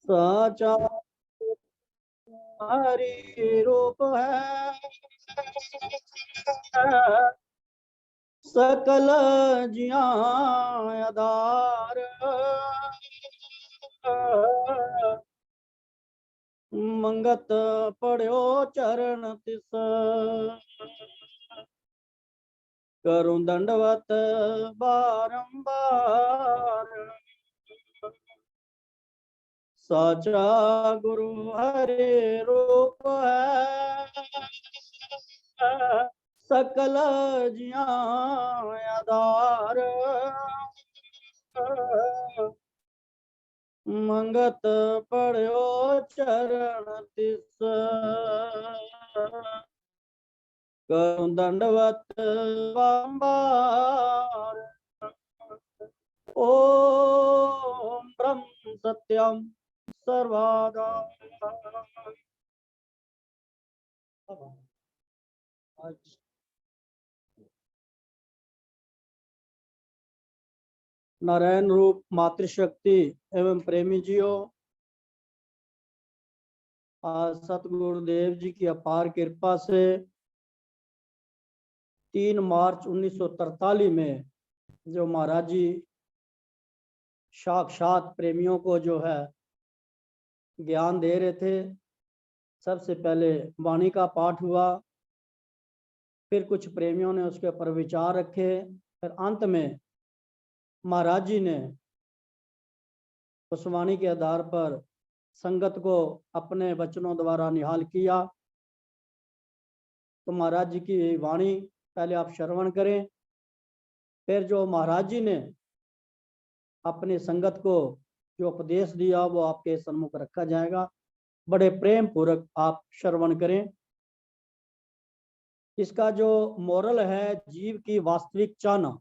साचा हरि रूप है, सकल जिया आधार। मंगत पढ़ो चरण तिस, करूं दंडवत बारंबार। साचा गुरु हरि रूप है, सकल जिया आधार। मंगत पढ़ो चरण तिस, करूं दंडवत बारंबार। ओम ब्रह्म सत्यम सर्वदा। नारायण रूप मातृशक्ति एवं प्रेमी जियो, आज सतगुरुदेव जी की अपार कृपा से 3 मार्च 1943 में जो महाराज जी साक्षात प्रेमियों को जो है ज्ञान दे रहे थे, सबसे पहले वाणी का पाठ हुआ, फिर कुछ प्रेमियों ने उसके ऊपर विचार रखे, फिर अंत में महाराज जी ने उस वाणी के आधार पर संगत को अपने वचनों द्वारा निहाल किया। तो महाराज जी की वाणी पहले आप श्रवण करें, फिर जो महाराज जी ने अपनी संगत को जो उपदेश दिया वो आपके सम्मुख रखा जाएगा। बड़े प्रेम पूर्वक आप श्रवण करें। इसका जो मोरल है, जीव की वास्तविक चाहना,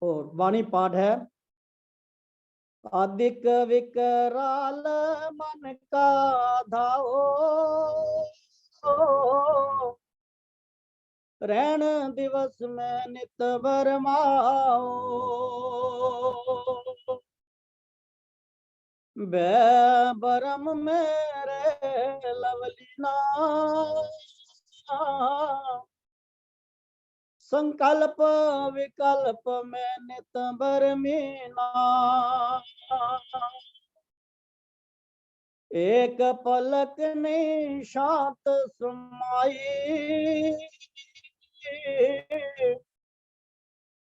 और वाणी पाठ है। अधिक विकराल मन का धाओ, रैन दिवस में नित बरमाओ। बरम मेरे लवलीना, संकल्प विकल्प में नित बरमीना। एक पलक ने शांत समाई,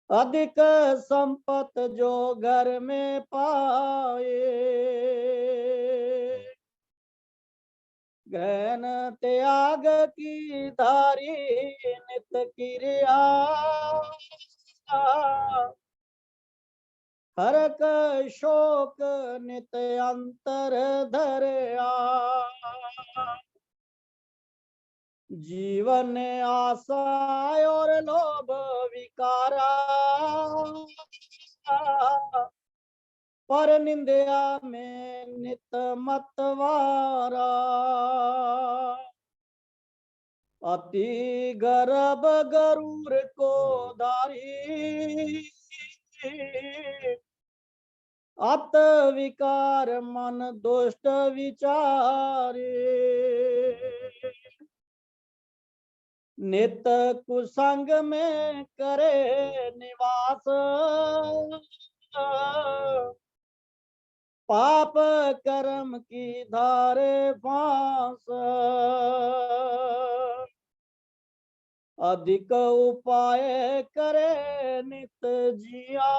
अधिक संपत जो घर में पाए। गहन त्याग की धारी नित क्रिया, हरक शोक नित अंतर धरया। जीवन आशा और लोभ विकारा, पर निंदया में नित मतवारा। अति गर्भ गरूर को धारी, अत विकार मन दुष्ट विचारे। नित कुसंग में करे निवास, पाप कर्म की धारे फांस। अधिक उपाय करे नित जिया,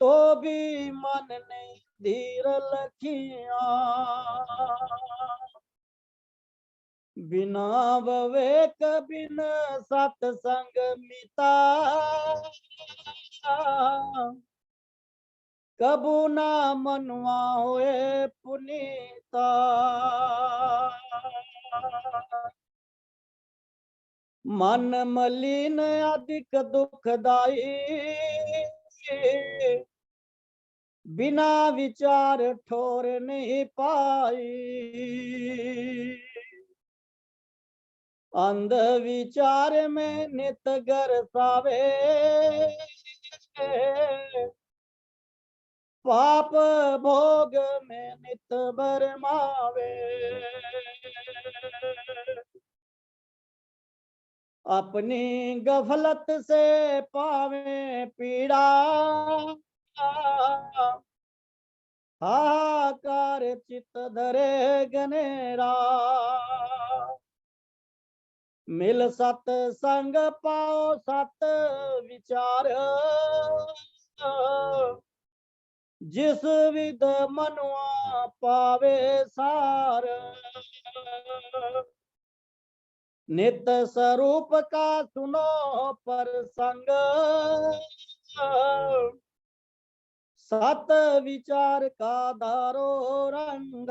तो भी मन नहीं धीर लखिया। बिना विवेक बिन सत्संग मिता, कबू ना मनवा होए पुनीता। मन मलिन अधिक दुखदाई, बिना विचार ठोर नहीं पाई। अंध विचार में नित गर सावे, पाप भोग में नित बरमावे, अपनी गफलत से पावे पीड़ा, हाहाकार चित धरे गनेरा, मिल सत संग पाओ सत विचार, जिस विद मनुआ पावे सार, नित स्वरूप का सुनो प्रसंग, सत विचार का धारो रंग,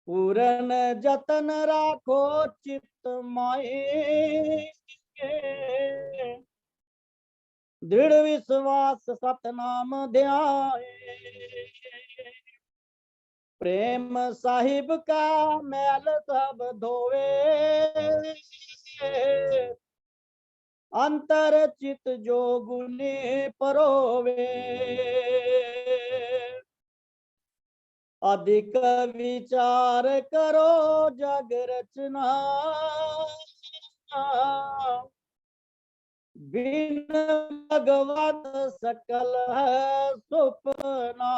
पूरन जतन राखो चित्त माई, दृढ़ विश्वास सतनाम ध्याए, प्रेम साहिब का मैल सब धोवे, अंतर चित जो गुने परोवे, अधिक विचार करो जग रचना, बिन भगवत सकल है सुपना,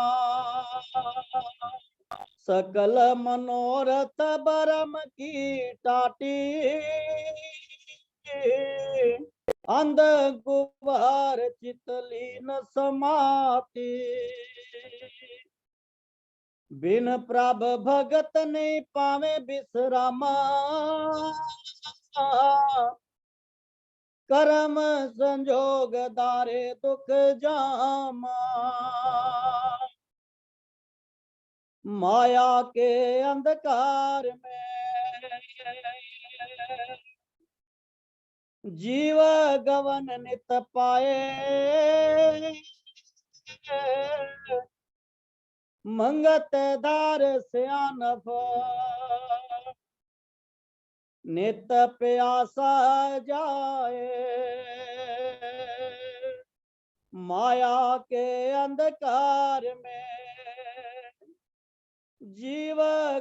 सकल मनोरथ बरम की टाटी, अंध गुबार चितलीन समाती, बिन प्रभ भगत नहीं पावे विश्रामा, कर्म संजोग दारे दुख जामा, माया के अंधकार में जीव गवन नित पाए, मंगत धार सियानफ नित प्यासा जाए, माया के अंधकार में जीव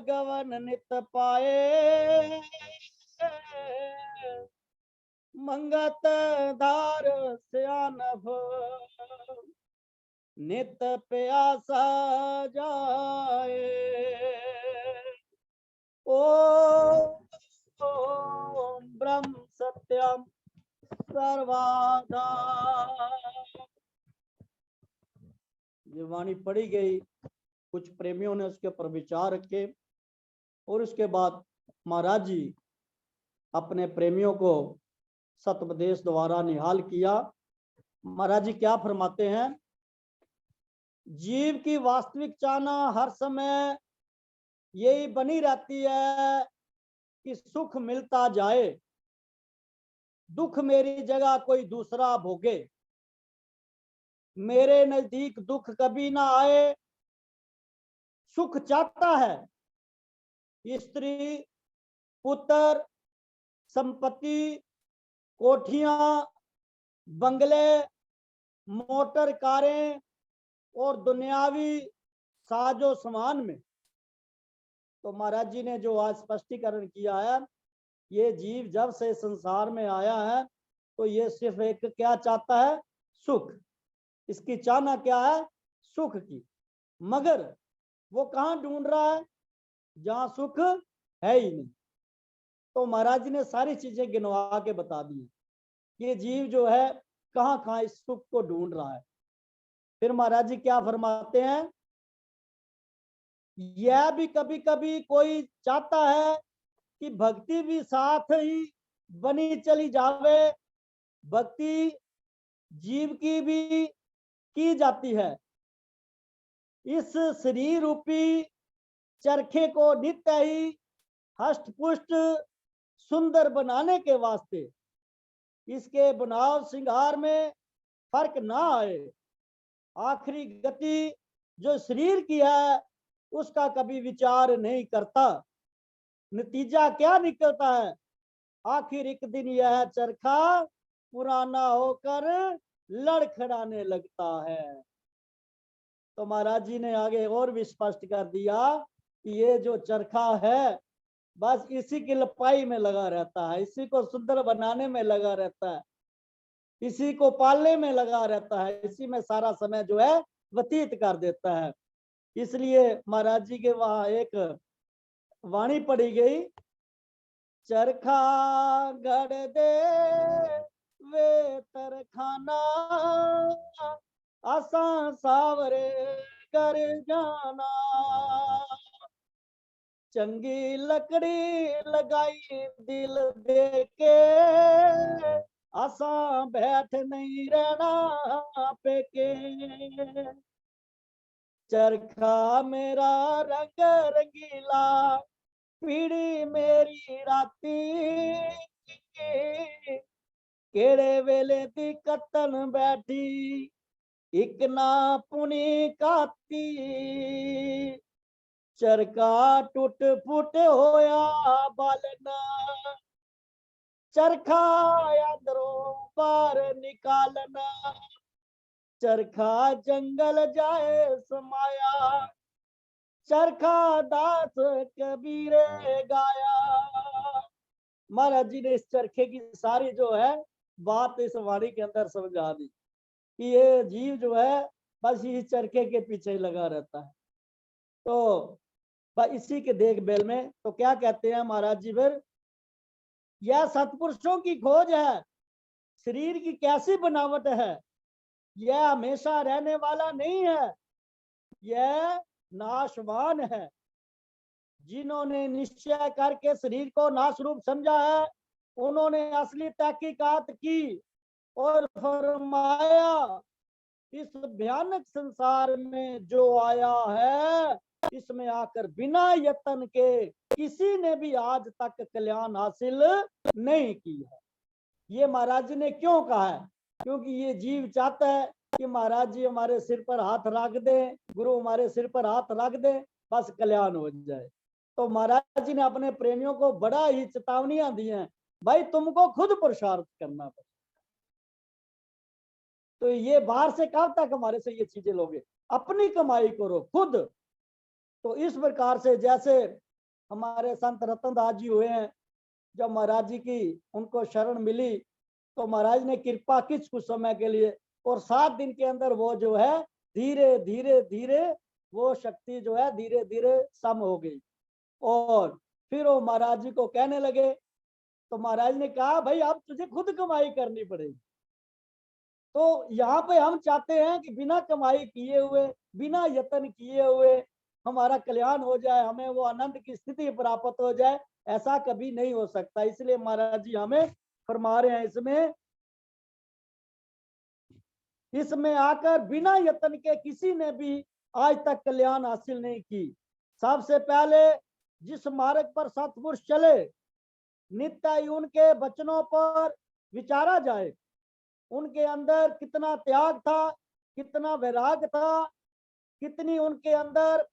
गवन नित पाए, मंगत धार सियानफ नित प्यासा जाए, ओम ब्रह्म सत्यम सर्वदा। ये वाणी पढ़ी गई, कुछ प्रेमियों ने उसके ऊपर विचार रखे और उसके बाद महाराज जी अपने प्रेमियों को सतोपदेश द्वारा निहाल किया। महाराज जी क्या फरमाते हैं, जीव की वास्तविक चाहना हर समय यही बनी रहती है कि सुख मिलता जाए, दुख मेरी जगह कोई दूसरा भोगे, मेरे नजदीक दुख कभी ना आए। सुख चाहता है स्त्री, पुत्र, संपत्ति, कोठियां, बंगले, मोटर कारें और दुनियावी साजो सामान में। तो महाराज जी ने जो आज स्पष्टीकरण किया है, ये जीव जब से संसार में आया है तो ये सिर्फ एक क्या चाहता है, सुख। इसकी चाहना क्या है, सुख की। मगर वो कहाँ ढूंढ रहा है, जहां सुख है ही नहीं। तो महाराज जी ने सारी चीजें गिनवा के बता दी, ये जीव जो है कहाँ कहाँ इस सुख को ढूंढ रहा है। फिर महाराज जी क्या फरमाते हैं, यह भी कभी कभी कोई चाहता है कि भक्ति भी साथ ही बनी चली जावे, भक्ति जीव की भी की जाती है। इस शरीर रूपी चरखे को नित्य ही हष्ट पुष्ट सुंदर बनाने के वास्ते इसके बनाव श्रृंगार में फर्क ना आए। आखिरी गति जो शरीर की है उसका कभी विचार नहीं करता। नतीजा क्या निकलता है, आखिर एक दिन यह चरखा पुराना होकर लड़खड़ाने लगता है। तो महाराज जी ने आगे और भी स्पष्ट कर दिया कि ये जो चरखा है बस इसी की लपाई में लगा रहता है, इसी को सुंदर बनाने में लगा रहता है, इसी को पालने में लगा रहता है, इसी में सारा समय जो है व्यतीत कर देता है। इसलिए महाराज जी के वहां एक वाणी पढ़ी गई, चरखा गढ़ दे वे तरखाना आसा सावरे कर जाना, चंगी लकड़ी लगाई दिल दे के आसा बैठ नहीं रहना पेके, चरखा मेरा रंग रंगीला पीड़ी मेरी राती, केड़े वेले दी कतन बैठी एक ना पुनी काती, चरखा टूट फुट होया बालना, चरखा अंदरों बाहर निकालना, चरखा जंगल जाए समाया, चरखा दास कबीरे गाया। महाराज जी ने इस चरखे की सारी जो है बात इस वाणी के अंदर समझा दी कि ये जीव जो है बस इस चरखे के पीछे ही लगा रहता है। तो इसी के देखभाल में तो क्या कहते हैं महाराज जी, फिर यह सत्पुरुषों की खोज है, शरीर की कैसी बनावट है, यह हमेशा रहने वाला नहीं है, यह नाशवान है। जिन्होंने निश्चय करके शरीर को नाशरूप समझा है उन्होंने असली तहकीकात की और फरमाया इस भयानक संसार में जो आया है इसमें आकर बिना यत्न के किसी ने भी आज तक कल्याण हासिल नहीं की है। ये महाराज जी ने क्यों कहा है? क्योंकि ये जीव चाहता है कि महाराज जी हमारे सिर पर हाथ रख दें, गुरु हमारे सिर पर हाथ रख दें, बस कल्याण हो जाए। तो महाराज जी ने अपने प्रेमियों को बड़ा ही चेतावनियां दी हैं, भाई तुमको खुद पुरुषार्थ करना पड़ेगा। तो ये बाहर से कब तक हमारे से ये चीजें लोगे, अपनी कमाई करो खुद। तो इस प्रकार से जैसे हमारे संत रतनदास जी हुए हैं, जब महाराज जी की उनको शरण मिली तो महाराज ने कृपा की कुछ समय के लिए, और 7 दिन के अंदर वो जो है धीरे धीरे धीरे वो शक्ति जो है धीरे धीरे सम हो गई। और फिर वो महाराज जी को कहने लगे, तो महाराज ने कहा भाई अब तुझे खुद कमाई करनी पड़ेगी। तो यहाँ पे हम चाहते हैं कि बिना कमाई किए हुए, बिना यत्न किए हुए हमारा कल्याण हो जाए, हमें वो आनंद की स्थिति प्राप्त हो जाए, ऐसा कभी नहीं हो सकता। इसलिए महाराज जी हमें फरमा रहे हैं, इसमें आकर बिना यत्न के किसी ने भी आज तक कल्याण हासिल नहीं की। सबसे पहले जिस मार्ग पर सत्पुरुष चले नित्य उनके वचनों पर विचारा जाए, उनके अंदर कितना त्याग था, कितना वैराग था, कितनी उनके अंदर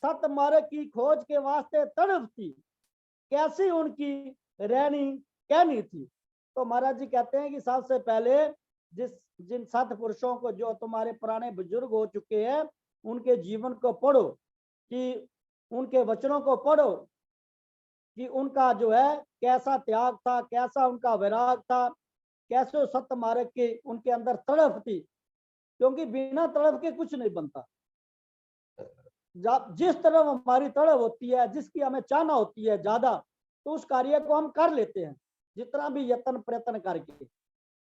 सत मार्ग की खोज के वास्ते तड़प थी, कैसी उनकी रहनी कहनी थी। तो महाराज जी कहते हैं कि सबसे पहले जिन सत्पुरुषों को, जो तुम्हारे पुराने बुजुर्ग हो चुके हैं, उनके जीवन को पढ़ो, कि उनके वचनों को पढ़ो कि उनका जो है कैसा त्याग था, कैसा उनका वैराग था, कैसे सत्य मार्ग के उनके अंदर तड़प थी। क्योंकि बिना तड़प के कुछ नहीं बनता। जिस तरफ हमारी तड़प होती है, जिसकी हमें चाहना होती है ज्यादा, तो उस कार्य को हम कर लेते हैं जितना भी यत्न प्रयत्न करके।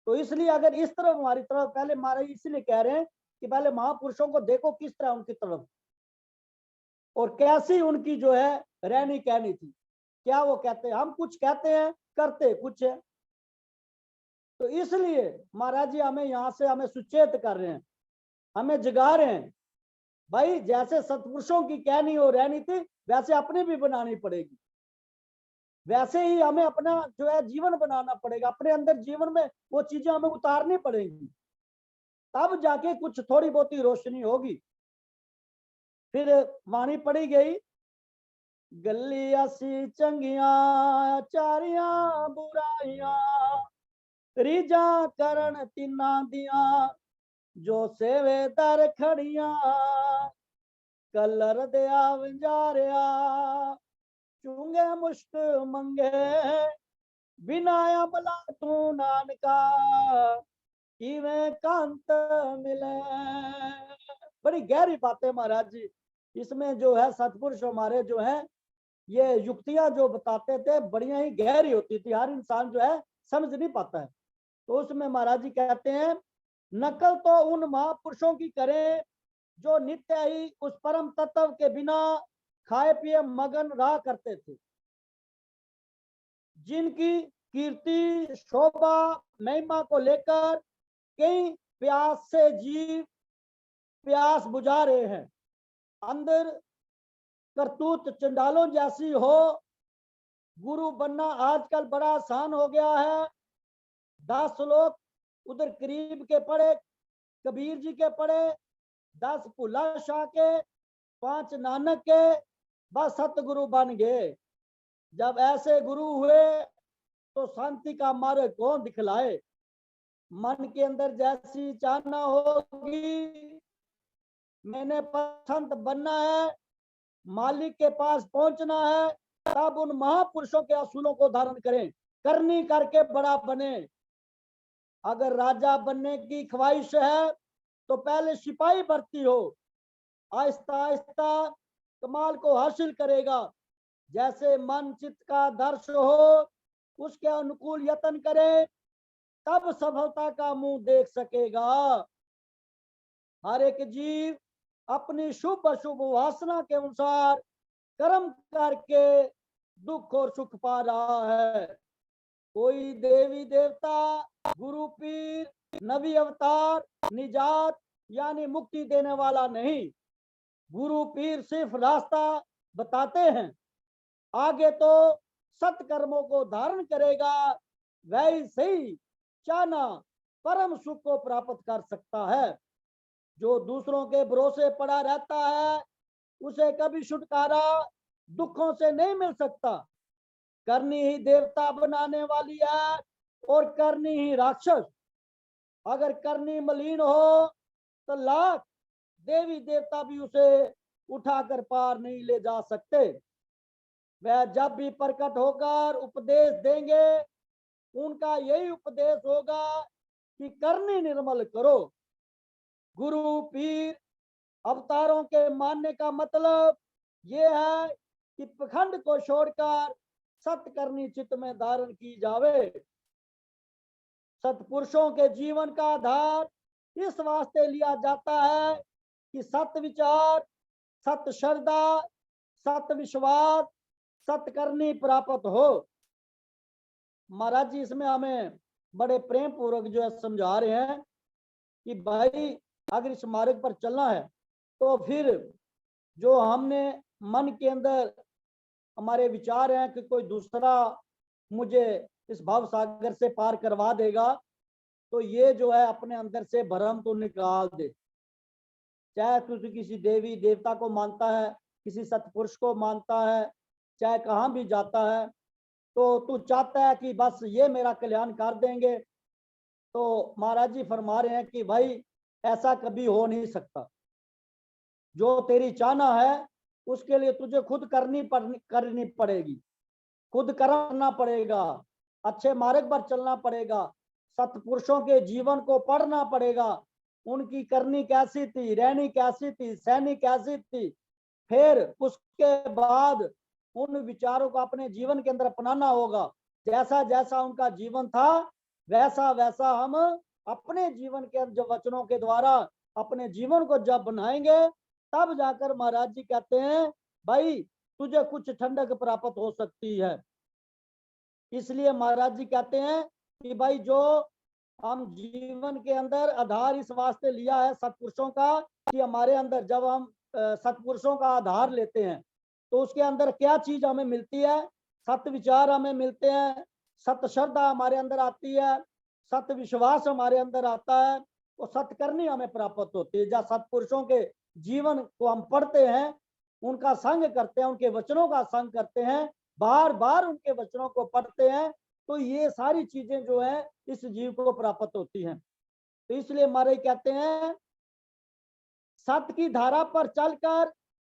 तो इसलिए अगर इस तरफ हमारी तरफ, पहले महाराज इसलिए कह रहे हैं कि पहले महापुरुषों को देखो किस तरह उनकी तरफ और कैसी उनकी जो है रहनी कहनी थी। क्या वो कहते हैं, हम कुछ कहते हैं करते कुछ है। तो इसलिए महाराज जी हमें यहाँ से हमें सुचेत कर रहे हैं, हमें जगा रहे हैं, भाई जैसे सत्पुरुषों की कहनी हो रहनी थी वैसे अपनी भी बनानी पड़ेगी, वैसे ही हमें अपना जो है जीवन बनाना पड़ेगा, अपने अंदर जीवन में वो चीजें हमें उतारनी पड़ेगी, तब जाके कुछ थोड़ी बहुत ही रोशनी होगी। फिर वाणी पढ़ी गई, गली असी चंगिया चारिया बुराइया रीजा करण तिना दिया जो सेवे दर खड़िया कलर दिया विंजारिया चूंगे मुश्क मंगे बिनाया बला तू नानका इवें कांत मिले। बड़ी गहरी बातें महाराज जी इसमें जो है सतपुरुष हमारे जो है ये युक्तियां जो बताते थे बढ़िया ही गहरी होती थी, हर इंसान जो है समझ नहीं पाता है। तो उसमें महाराज जी कहते हैं नकल तो उन महापुरुषों की करें जो नित्य ही उस परम तत्व के बिना खाए पिए मगन रहा करते थे, जिनकी कीर्ति शोभा महिमा को लेकर कई प्यास से जीव प्यास बुझा रहे हैं। अंदर करतूत चंडालों जैसी हो, गुरु बनना आजकल बड़ा आसान हो गया है। 10 लोग उधर करीब के पढ़े, कबीर जी के पढ़े, 10 भुल्ला शाह के, 5 नानक के, बस सतगुरु बन गए। जब ऐसे गुरु हुए तो शांति का मार्ग कौन दिखलाए। मन के अंदर जैसी चाहना होगी मैंने संत बनना है, मालिक के पास पहुंचना है, तब उन महापुरुषों के असूलों को धारण करें, करनी करके बड़ा बने। अगर राजा बनने की ख्वाहिश है तो पहले सिपाही भर्ती हो, आहिस्ता आहिस्ता कमाल को हासिल करेगा। जैसे मन चित्त का दर्श हो उसके अनुकूल यत्न करे, तब सफलता का मुंह देख सकेगा। हर एक जीव अपनी शुभ अशुभ वासना के अनुसार कर्म करके दुख और सुख पा रहा है। कोई देवी देवता, गुरु पीर, नबी अवतार निजात यानी मुक्ति देने वाला नहीं। गुरु पीर सिर्फ रास्ता बताते हैं, आगे तो सत्कर्मों को धारण करेगा, वैसे ही चाहना परम सुख को प्राप्त कर सकता है। जो दूसरों के भरोसे पड़ा रहता है उसे कभी छुटकारा दुखों से नहीं मिल सकता। करनी ही देवता बनाने वाली है और करनी ही राक्षस। अगर करनी मलिन हो तो लाख देवी देवता भी उसे उठाकर पार नहीं ले जा सकते। वह जब भी प्रकट होकर उपदेश देंगे उनका यही उपदेश होगा कि करनी निर्मल करो। गुरु पीर अवतारों के मानने का मतलब ये है कि पखंड को छोड़कर सत्य करनी चित्त में धारण की जावे। सत्पुरुषों के जीवन का आधार इस वास्ते लिया जाता है कि सत्य विचार, सत्य श्रद्धा, सत्य विश्वास, सत्य करनी प्राप्त हो। महाराज जी इसमें हमें बड़े प्रेम पूर्वक जो है समझा रहे हैं कि भाई अगर इस मार्ग पर चलना है तो फिर जो हमने मन के अंदर हमारे विचार हैं कि कोई दूसरा मुझे इस भाव सागर से पार करवा देगा, तो ये जो है अपने अंदर से भ्रम तो निकाल दे। चाहे तू किसी देवी देवता को मानता है, किसी सतपुरुष को मानता है, चाहे कहाँ भी जाता है, तो तू चाहता है कि बस ये मेरा कल्याण कर देंगे। तो महाराज जी फरमा रहे हैं कि भाई ऐसा कभी हो नहीं सकता। जो तेरी चाहना है उसके लिए तुझे खुद करनी पड़ेगी, खुद करना पड़ेगा, अच्छे मार्ग पर चलना पड़ेगा, सतपुरुषों के जीवन को पढ़ना पड़ेगा, उनकी करनी कैसी थी, रहनी कैसी थी, सहनी कैसी थी, फिर उसके बाद उन विचारों को अपने जीवन के अंदर अपनाना होगा। जैसा जैसा उनका जीवन था वैसा वैसा हम अपने जीवन के जो वचनों के द्वारा अपने जीवन को जब बनाएंगे तब जाकर महाराज जी कहते हैं भाई तुझे कुछ ठंडक प्राप्त हो सकती है। इसलिए महाराज जी कहते हैं कि भाई जो हम जीवन के अंदर आधार इस वास्ते लिया है सतपुरुषों का, कि हमारे अंदर जब हम सतपुरुषों का आधार लेते हैं तो उसके अंदर क्या चीज हमें मिलती है, सत्य विचार हमें मिलते हैं, सत्य श्रद्धा हमारे अंदर आती है, सत्य विश्वास हमारे अंदर आता है, और सत्य करनी हमें प्राप्त होती है। जब सतपुरुषों के जीवन को हम पढ़ते हैं, उनका संग करते हैं, उनके वचनों का संग करते हैं, बार बार उनके वचनों को पढ़ते हैं, तो ये सारी चीजें जो है इस जीव को प्राप्त होती हैं। तो इसलिए महाराज कहते हैं सत्य की धारा पर चलकर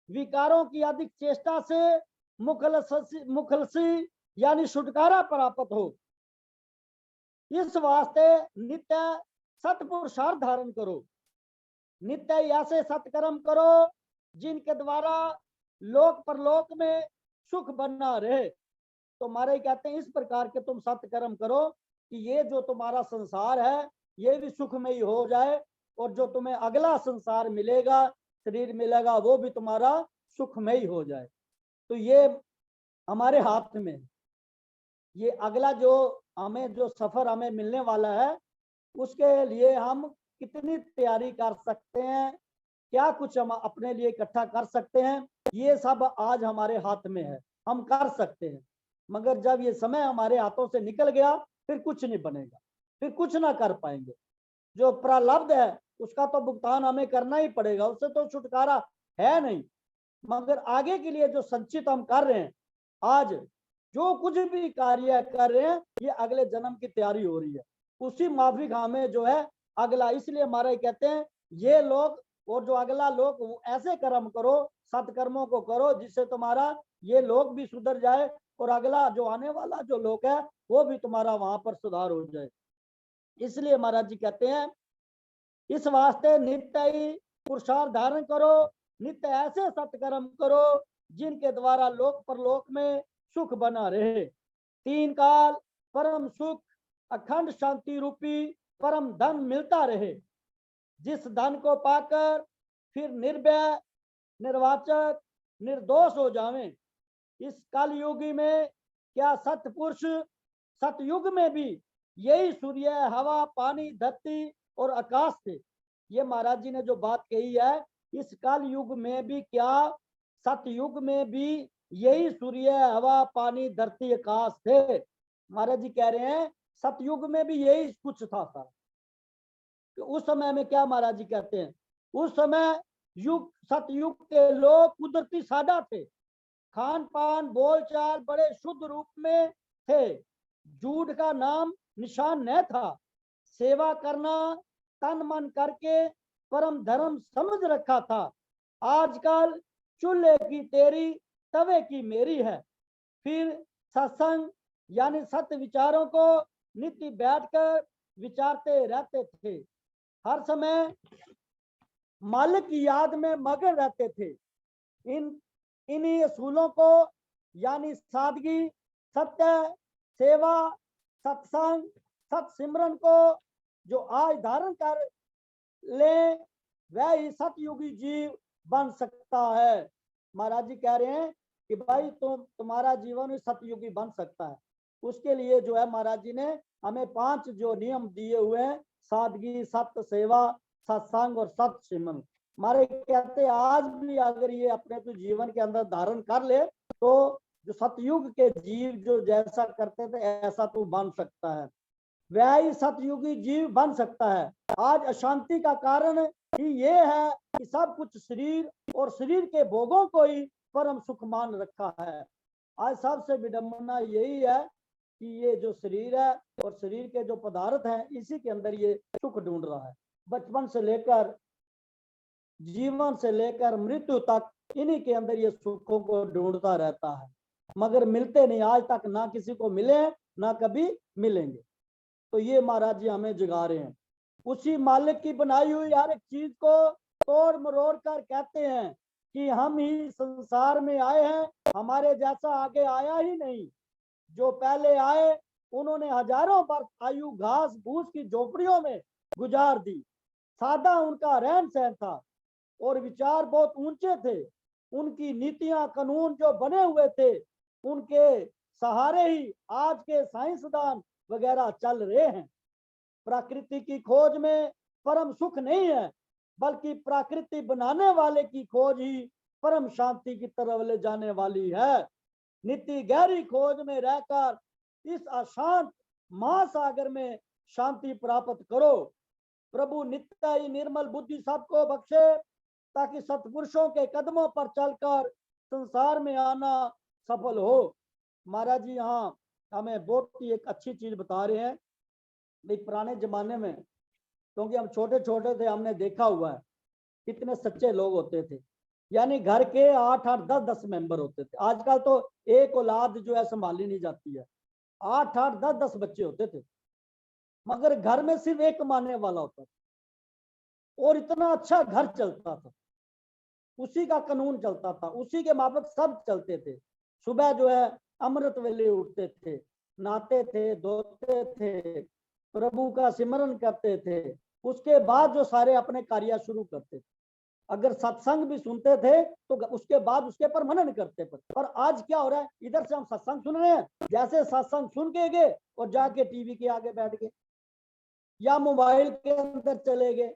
विकारों की अधिक चेष्टा से मुखलसी यानी छुटकारा प्राप्त हो, इस वास्ते नित्य सत्य पुरुषार्थ धारण करो, नित्य ऐसे सत्कर्म करो जिनके द्वारा लोक परलोक में सुख बना रहे। तो महाराज कहते हैं इस प्रकार के तुम सत्कर्म करो कि ये जो तुम्हारा संसार है ये भी सुखमयी हो जाए, और जो तुम्हें अगला संसार मिलेगा, शरीर मिलेगा, वो भी तुम्हारा सुखमयी हो जाए। तो ये हमारे हाथ में, ये अगला जो हमें जो सफर हमें मिलने वाला है उसके लिए हम कितनी तैयारी कर सकते हैं, क्या कुछ हम अपने लिए इकट्ठा कर सकते हैं, ये सब आज हमारे हाथ में है, हम कर सकते हैं। मगर जब ये समय हमारे हाथों से निकल गया फिर कुछ नहीं बनेगा, फिर कुछ ना कर पाएंगे। जो प्रारब्ध है उसका तो भुगतान हमें करना ही पड़ेगा, उससे तो छुटकारा है नहीं। मगर आगे के लिए जो संचित हम कर रहे हैं, आज जो कुछ भी कार्य कर रहे हैं, ये अगले जन्म की तैयारी हो रही है, उसी माफिक हमें जो है अगला। इसलिए महाराज कहते हैं ये लोग और जो अगला लोग ऐसे कर्म करो, सत्कर्मों को करो जिससे तुम्हारा ये लोग भी सुधर जाए और अगला जो आने वाला जो लोग है वो भी तुम्हारा वहां पर सुधार हो जाए। इसलिए महाराज जी कहते हैं इस वास्ते नित्य ही पुरुषार्थ धारण करो, नित्य ऐसे सत्कर्म करो जिनके द्वारा लोक परलोक में सुख बना रहे। तीन काल परम सुख अखंड शांति रूपी परम धन मिलता रहे, जिस धन को पाकर फिर निर्भय निर्वाचक निर्दोष हो जावें। इस कलयुगी में क्या सतपुरुष सतयुग में भी यही सूर्य हवा पानी धरती और आकाश थे। ये महाराज जी ने जो बात कही है, इस काल युग में भी क्या सतयुग में भी यही सूर्य हवा पानी धरती आकाश थे। महाराज जी कह रहे हैं सतयुग में भी यही कुछ था सारा। तो उस समय में क्या महाराज जी कहते हैं, उस समय युग सतयुग के लोग कुदरती सादा थे, खान पान बोलचाल बड़े शुद्ध रूप में थे, झूठ का नाम निशान न था, सेवा करना तन मन करके परम धर्म समझ रखा था। आजकल चूल्हे की तेरी तवे की मेरी है। फिर सत्संग यानी सत्य विचारों को नित्य बैठकर विचारते रहते थे, हर समय मालिक की याद में मगन रहते थे। इन्हीं असूलों को यानी सादगी, सत्य, सेवा, सत्संग, सत्सिमरन को जो आज धारण कर ले वह ही सतयुगी जीव बन सकता है। महाराज जी कह रहे हैं कि भाई तुम्हारा जीवन सतयुगी बन सकता है। उसके लिए जो है महाराज जी ने हमें 5 जो नियम दिए हुए हैं, सादगी, सत्य, सेवा, सत्संग और सत्सिमरन। हमारे कहते आज भी अगर ये अपने तो जीवन के अंदर धारण कर ले तो जो सतयुग के जीव जो जैसा करते थे ऐसा तू बन सकता है, वह ही सतयुगी जीव बन सकता है। आज अशांति का कारण ही ये है कि सब कुछ शरीर और शरीर के भोगों को ही परम सुख मान रखा है। आज सबसे विडंबना यही है कि ये जो शरीर है और शरीर के जो पदार्थ हैं इसी के अंदर ये सुख ढूंढ रहा है। बचपन से लेकर जीवन से लेकर मृत्यु तक इन्हीं के अंदर ये सुखों को ढूंढता रहता है, मगर मिलते नहीं, आज तक ना किसी को मिले ना कभी मिलेंगे। तो ये महाराज जी हमें जगा रहे हैं। उसी मालिक की बनाई हुई हर एक चीज को तोड़ मरोड़ कर कहते हैं कि हम ही संसार में आए हैं, हमारे जैसा आगे आया ही नहीं। जो पहले आए उन्होंने हजारों वर्ष आयु घास भूस की झोपड़ियों में गुजार दी। सादा उनका रहन सहन था और विचार बहुत ऊंचे थे। उनकी नीतियां कानून जो बने हुए थे उनके सहारे ही आज के साइंसदान वगैरह चल रहे हैं। प्रकृति की खोज में परम सुख नहीं है, बल्कि प्रकृति बनाने वाले की खोज ही परम शांति की तरफ ले जाने वाली है। नित्य गहरी खोज में रहकर इस अशांत महासागर में शांति प्राप्त करो। प्रभु नित्य ही निर्मल बुद्धि सबको बख्शे ताकि सत्पुरुषों के कदमों पर चलकर संसार में आना सफल हो। महाराज जी यहाँ हमें बहुत ही एक अच्छी चीज बता रहे हैं। भाई पुराने जमाने में, क्योंकि हम छोटे छोटे थे, हमने देखा हुआ है कितने सच्चे लोग होते थे। यानी घर के 8-8 10-10 मेंबर होते थे। आजकल तो एक औलाद जो है संभाली नहीं जाती है, 8-8 10-10 बच्चे होते थे, मगर घर में सिर्फ एक कमाने वाला होता था और इतना अच्छा घर चलता था, उसी का कानून चलता था, उसी के माफक सब चलते थे। सुबह जो है अमृत वेले उठते थे, नहाते थे, धोते थे, प्रभु का सिमरन करते थे, उसके बाद जो सारे अपने कार्य शुरू करते थे। अगर सत्संग भी सुनते थे तो उसके बाद उसके पर मनन करते थे। पर आज क्या हो रहा है, इधर से हम सत्संग सुन रहे हैं, जैसे सत्संग सुन के गए और जाके टीवी के आगे बैठ गए या मोबाइल के अंदर चले गए,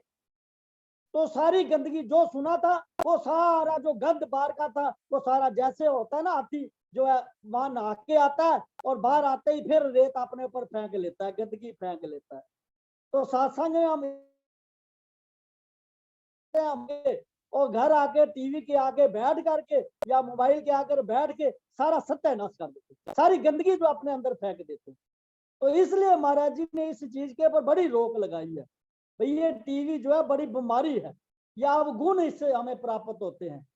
तो सारी गंदगी जो सुना था वो सारा जो गंद बाहर का था वो सारा, जैसे होता है ना हाथी जो है वहां नहा के आता है और बाहर आते ही फिर रेत अपने ऊपर फेंक लेता है, गंदगी फेंक लेता है। तो सत्संग में हम और घर आके टीवी के आगे बैठ करके या मोबाइल के आकर बैठ के सारा सत्यानाश कर देते, सारी गंदगी जो अपने अंदर फेंक देते। तो इसलिए महाराज जी ने इस चीज के ऊपर बड़ी रोक लगाई है। भाई ये टीवी जो है बड़ी बीमारी है, या अवगुण इससे हमें प्राप्त होते हैं।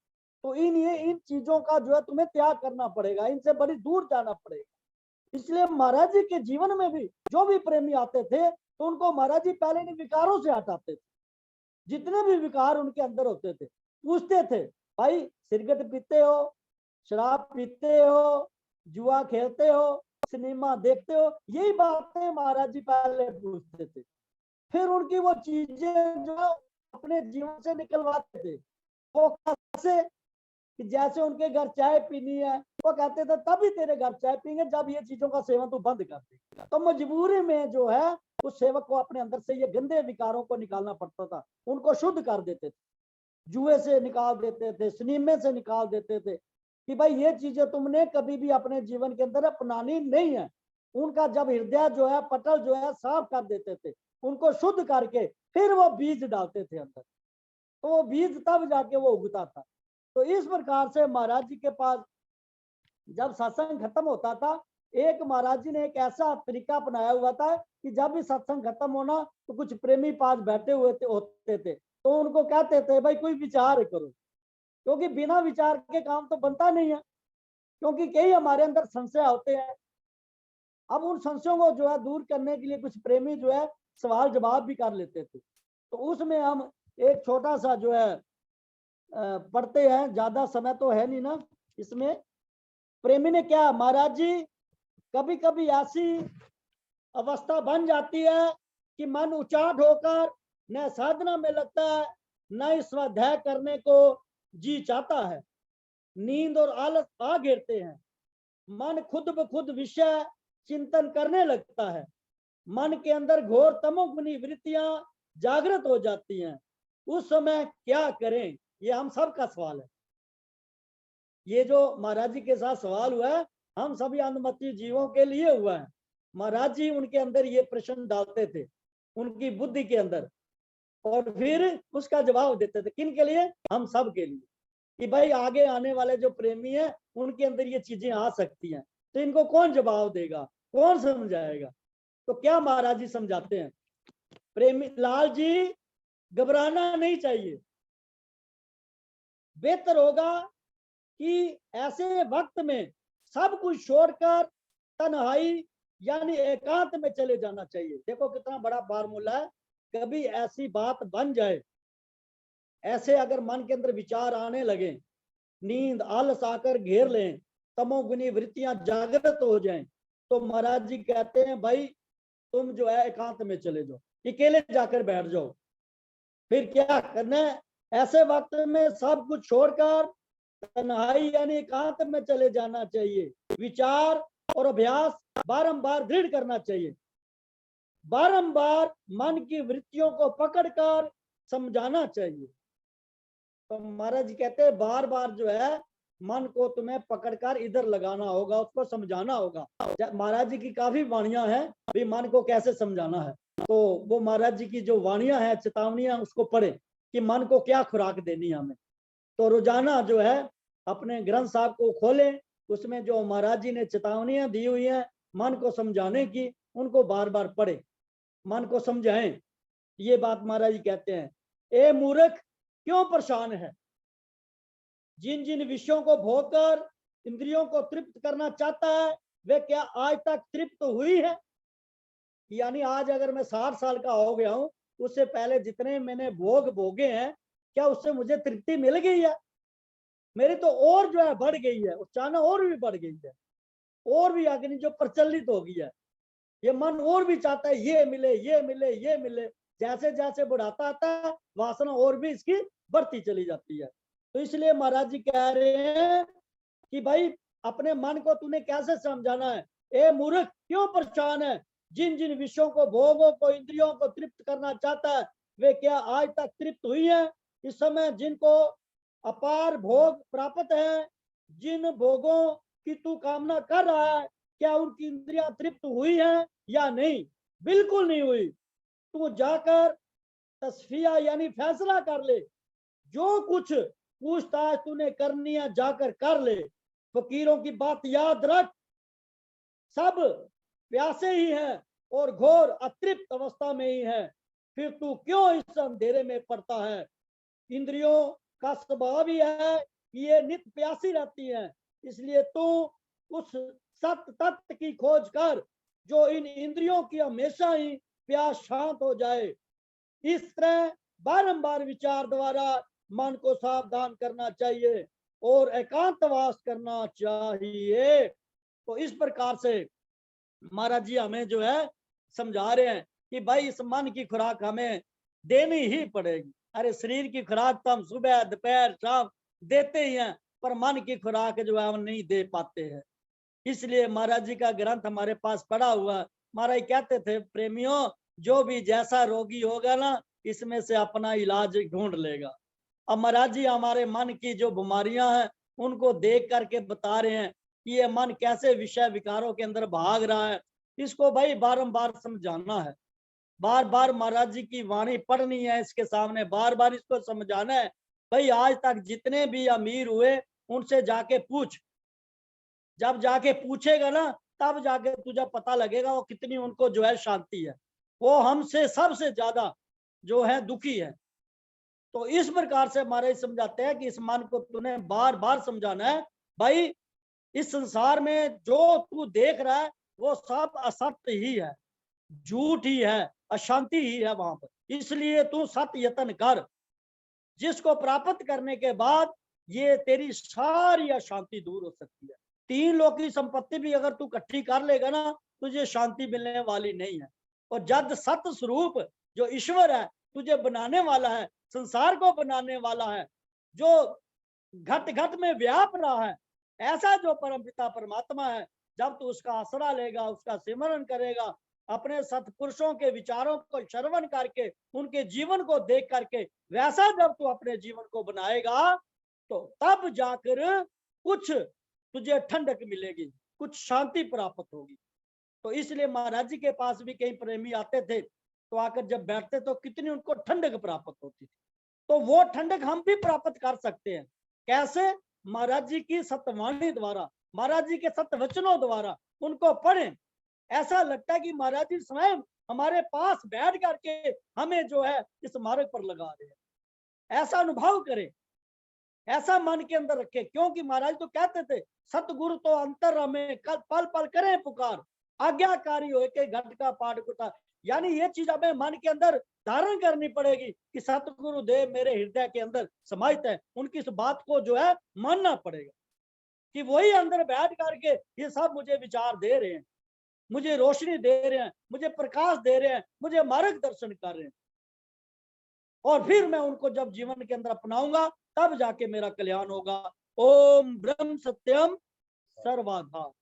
तो इन चीजों का जो है तुम्हें त्याग करना पड़ेगा, इनसे बड़ी दूर जाना पड़ेगा। इसलिए महाराज जी के जीवन में भी जो भी प्रेमी आते थे तो उनको महाराज जी पहले इन विकारों से हटाते थे। जितने भी विकार उनके अंदर होते थे पूछते थे, भाई सिगरेट पीते हो, शराब पीते हो, जुआ खेलते हो, सिनेमा देखते हो, यही बातें महाराज जी पहले पूछते थे। फिर उनकी वो चीजें जो अपने जीवन से निकलवाते थे। वो कैसे कि जैसे उनके घर चाय पीनी है, वो कहते थे तभी तेरे घर चाय पीएंगे जब ये चीजों का सेवन तू बंद कर देगा। तो मजबूरी में जो है उस सेवक को अपने अंदर से ये गंदे विकारों को निकालना पड़ता था, उनको शुद्ध कर देते थे, जुए से निकाल देते थे, सिनेमे से निकाल देते थे कि भाई ये चीजें तुमने कभी भी अपने जीवन के अंदर अपनानी नहीं है। उनका जब हृदय जो है पटल जो है साफ कर देते थे, उनको शुद्ध करके फिर वो बीज डालते थे अंदर, तो वो बीज तब जाके वो उगता था। तो इस प्रकार से महाराज जी के पास जब सत्संग खत्म होता था, एक महाराज जी ने एक ऐसा तरीका अपनाया हुआ था कि जब भी सत्संग खत्म होना तो कुछ प्रेमी पास बैठे हुए होते थे, तो उनको कहते थे भाई कोई विचार करो, क्योंकि बिना विचार के काम तो बनता नहीं है, क्योंकि कई हमारे अंदर संशय होते हैं। अब उन संशयों को जो है दूर करने के लिए कुछ प्रेमी जो है सवाल जवाब भी कर लेते थे। तो उसमें हम एक छोटा सा जो है पढ़ते हैं, ज्यादा समय तो है नहीं ना इसमें। प्रेमी ने क्या, महाराज जी कभी कभी ऐसी अवस्था बन जाती है कि मन उचाट होकर न साधना में लगता है, न स्वाध्याय करने को जी चाहता है, नींद और आलस आ घेरते हैं, मन खुद ब खुद विषय चिंतन करने लगता है, मन के अंदर घोर तमोगुनी वृत्तियां जागृत हो जाती हैं। उस समय क्या करें, ये हम सब का सवाल है। ये जो महाराज जी के साथ सवाल हुआ है हम सभी अंधमती जीवों के लिए हुआ है। महाराज जी उनके अंदर ये प्रश्न डालते थे उनकी बुद्धि के अंदर, और फिर उसका जवाब देते थे। किन के लिए, हम सब के लिए, कि भाई आगे आने वाले जो प्रेमी है उनके अंदर ये चीजें आ सकती हैं, तो इनको कौन जवाब देगा, कौन समझाएगा। तो क्या महाराज जी समझाते हैं, प्रेमी लाल जी घबराना नहीं चाहिए, बेहतर होगा कि ऐसे वक्त में सब कुछ छोड़कर तन्हाई यानी एकांत में चले जाना चाहिए। देखो कितना बड़ा फार्मूला है। कभी ऐसी बात बन जाए, ऐसे अगर मन के अंदर विचार आने लगे, नींद आलस आकर घेर लें, तमोगुनी वृत्तियां जागृत हो जाएं, तो महाराज जी कहते हैं भाई तुम जो है एकांत में चले जाओ, अकेले जाकर बैठ जाओ। फिर क्या करना है, ऐसे वक्त में सब कुछ छोड़कर तन्हाई यानी एकांत में चले जाना चाहिए। विचार और अभ्यास बारंबार दृढ़ करना चाहिए, बारंबार मन की वृत्तियों को पकड़कर समझाना चाहिए। तो महाराज जी कहते हैं बार बार जो है मन को तुम्हें पकड़कर इधर लगाना होगा, उसको समझाना होगा। महाराज जी की काफी वाणियां हैं भी मन को कैसे समझाना है, तो वो महाराज जी की जो वाणियां हैं, चेतावनियां, उसको पढ़े कि मन को क्या खुराक देनी है हमें। तो रोजाना जो है अपने ग्रंथ साहब को खोलें, उसमें जो महाराज जी ने चेतावनियां दी हुई हैं मन को समझाने की, उनको बार बार पढ़े, मन को समझाएं। ये बात महाराज जी कहते हैं, ए मूर्ख क्यों परेशान है, जिन जिन विषयों को भोगकर इंद्रियों को तृप्त करना चाहता है वे क्या आज तक तृप्त हुई है। यानी आज अगर मैं 60 साल का हो गया हूं, उससे पहले जितने मैंने भोग भोगे हैं, क्या उससे मुझे तृप्ति मिल गई है? मेरी तो और जो है बढ़ गई है, चाहना और भी बढ़ गई है, और भी अग्नि जो प्रचलित हो गई है। ये मन और भी चाहता है ये मिले ये मिले ये मिले, जैसे जैसे बढ़ाता आता है वासना और भी इसकी बढ़ती चली जाती है। तो इसलिए महाराज जी कह रहे हैं कि भाई अपने मन को तूने कैसे समझाना है, ए मूर्ख क्यों परेशान है, जिन जिन विषयों को भोगों को इंद्रियों को तृप्त करना चाहता है वे क्या आज तक तृप्त हुई है। इस समय जिनको अपार भोग प्राप्त है, जिन भोगों की तू कामना कर रहा है, क्या उनकी इंद्रियां तृप्त हुई है या नहीं? बिल्कुल नहीं हुई। तू जाकर तस्फिया यानी फैसला कर ले, जो कुछ पूछताछ तूने करनी है जाकर कर ले। फकीरों की बात याद रख, सब प्यासे ही हैं और घोर अतृप्त अवस्था में ही है, फिर तू क्यों इस अंधेरे में पड़ता है। इंद्रियों का स्वभाव ही है कि ये नित्य प्यासी रहती है, इसलिए तू उस सत्य तत्व की खोज कर जो इन इंद्रियों की हमेशा ही प्यास शांत हो जाए। इस तरह बारंबार विचार द्वारा मन को सावधान करना चाहिए और एकांतवास करना चाहिए। तो इस प्रकार से महाराज जी हमें जो है समझा रहे हैं कि भाई इस मन की खुराक हमें देनी ही पड़ेगी। अरे शरीर की खुराक तो हम सुबह दोपहर शाम देते ही हैं, पर मन की खुराक जो है हम नहीं दे पाते हैं। इसलिए महाराज जी का ग्रंथ हमारे पास पड़ा हुआ। महाराज कहते थे, प्रेमियों जो भी जैसा रोगी होगा ना, इसमें से अपना इलाज ढूंढ लेगा। अब महाराज जी हमारे मन की जो बीमारियां हैं उनको देख करके बता रहे हैं कि ये मन कैसे विषय विकारों के अंदर भाग रहा है। इसको भाई बारंबार समझाना है, बार बार महाराज जी की वाणी पढ़नी है इसके सामने, बार बार इसको समझाना है। भाई आज तक जितने भी अमीर हुए उनसे जाके पूछ, जब जाके पूछेगा ना तब जाके तुझे पता लगेगा वो कितनी उनको जो है शांति है। वो हमसे सबसे ज्यादा जो है दुखी है। तो इस प्रकार से हमारे समझाते हैं कि इस मन को तूने बार बार समझाना है, भाई इस संसार में जो तू देख रहा है वो सब असत्य ही है, झूठ ही है, अशांति ही है वहां पर। इसलिए तू सत्य यत्न कर, जिसको प्राप्त करने के बाद ये तेरी सारी अशांति दूर हो सकती है। 3 लोक की संपत्ति भी अगर तू इकट्ठी कर लेगा ना, तुझे शांति मिलने वाली नहीं है। और जद सत्य स्वरूप जो ईश्वर है, तुझे बनाने वाला है, संसार को बनाने वाला है, जो घट घट में व्याप रहा है, ऐसा जो परम पिता परमात्मा है, जब तू उसका आसरा लेगा, उसका सिमरन करेगा, अपने सत्पुरुषों के विचारों को श्रवण करके उनके जीवन को देख करके वैसा जब तू अपने जीवन को बनाएगा, तो तब जाकर कुछ तुझे ठंडक मिलेगी, कुछ शांति प्राप्त होगी। तो इसलिए महाराज जी के पास भी कई प्रेमी आते थे, तो आकर जब बैठते तो कितनी उनको ठंडक प्राप्त होती थी। तो वो ठंडक हम भी प्राप्त कर सकते हैं। कैसे? महाराज जी की सत्यवाणी द्वारा, महाराज जी के सत्य वचनों द्वारा उनको पढ़ें। ऐसा लगता है कि महाराज जी स्वयं हमारे पास बैठ करके हमें जो है इस मार्ग पर लगा रहे हैं। ऐसा अनुभव करें, ऐसा मन के अंदर रखे, क्योंकि महाराज तो कहते थे, सतगुरु तो अंतर हमें पल पल करें पुकार, आज्ञाकारी हो के घट का पाठ कुटा। यानी ये चीज हमें मन के अंदर धारण करनी पड़ेगी कि सतगुरु देव मेरे हृदय के अंदर समाहित है। उनकी इस बात को जो है मानना पड़ेगा कि वही अंदर बैठ करके ये सब मुझे विचार दे रहे हैं, मुझे रोशनी दे रहे हैं, मुझे प्रकाश दे रहे हैं, मुझे मार्गदर्शन कर रहे हैं। और फिर मैं उनको जब जीवन के अंदर अपनाऊंगा तब जाके मेरा कल्याण होगा। ओम ब्रह्म सत्यम सर्वधा।